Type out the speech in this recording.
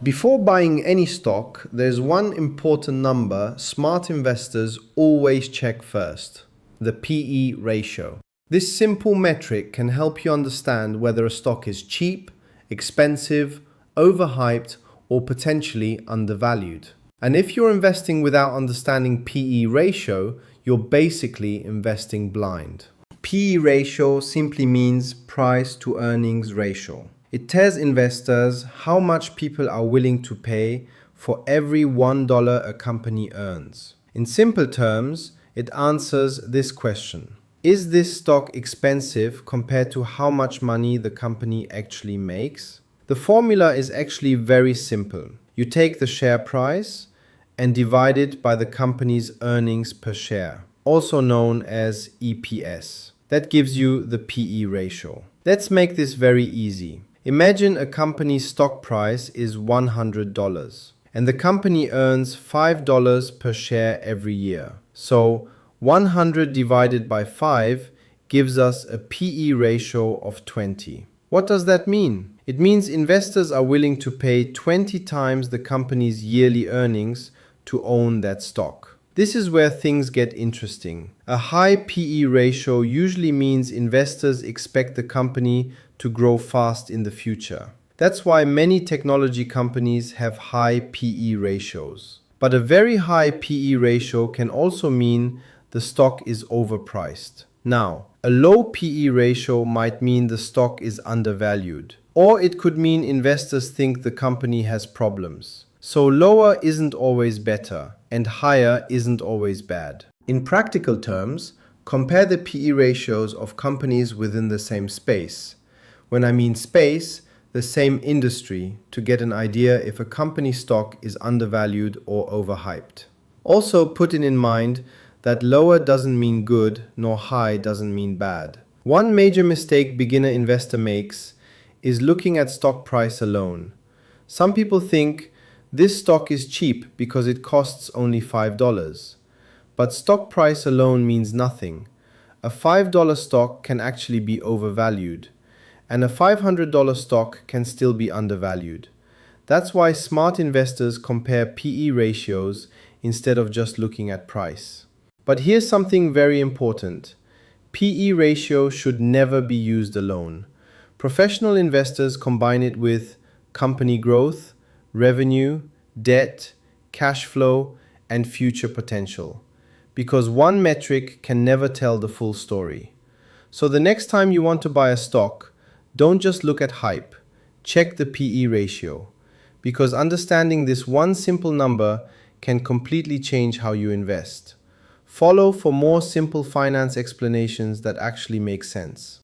Before buying any stock, there's one important number smart investors always check first: the PE ratio. This simple metric can help you understand whether a stock is cheap, expensive, overhyped, or potentially undervalued. And if you're investing without understanding PE ratio, you're basically investing blind. PE ratio simply means price to earnings ratio. It tells investors how much people are willing to pay for every $1 a company earns. In simple terms, it answers this question: is this stock expensive compared to how much money the company actually makes? The formula is actually very simple. You take the share price and divide it by the company's earnings per share, also known as EPS. That gives you the PE ratio. Let's make this very easy. Imagine a company's stock price is $100 and the company earns $5 per share every year. So 100 divided by 5 gives us a PE ratio of 20. What does that mean? It means investors are willing to pay 20 times the company's yearly earnings to own that stock. This is where things get interesting. A high PE ratio usually means investors expect the company to grow fast in the future. That's why many technology companies have high PE ratios. But a very high PE ratio can also mean the stock is overpriced. Now, a low PE ratio might mean the stock is undervalued, or it could mean investors think the company has problems. So lower isn't always better, and higher isn't always bad. In practical terms, compare the PE ratios of companies within the same space. When I mean space, the same industry, to get an idea if a company stock is undervalued or overhyped. Also put in mind that lower doesn't mean good, nor high doesn't mean bad. One major mistake beginner investor makes is looking at stock price alone. Some people think this stock is cheap because it costs only $5. But stock price alone means nothing. A $5 stock can actually be overvalued, and a $500 stock can still be undervalued. That's why smart investors compare PE ratios instead of just looking at price. But here's something very important. PE ratio should never be used alone. Professional investors combine it with company growth, revenue, debt, cash flow, and future potential. Because one metric can never tell the full story. So the next time you want to buy a stock, don't just look at hype. Check the PE ratio. Because understanding this one simple number can completely change how you invest. Follow for more simple finance explanations that actually make sense.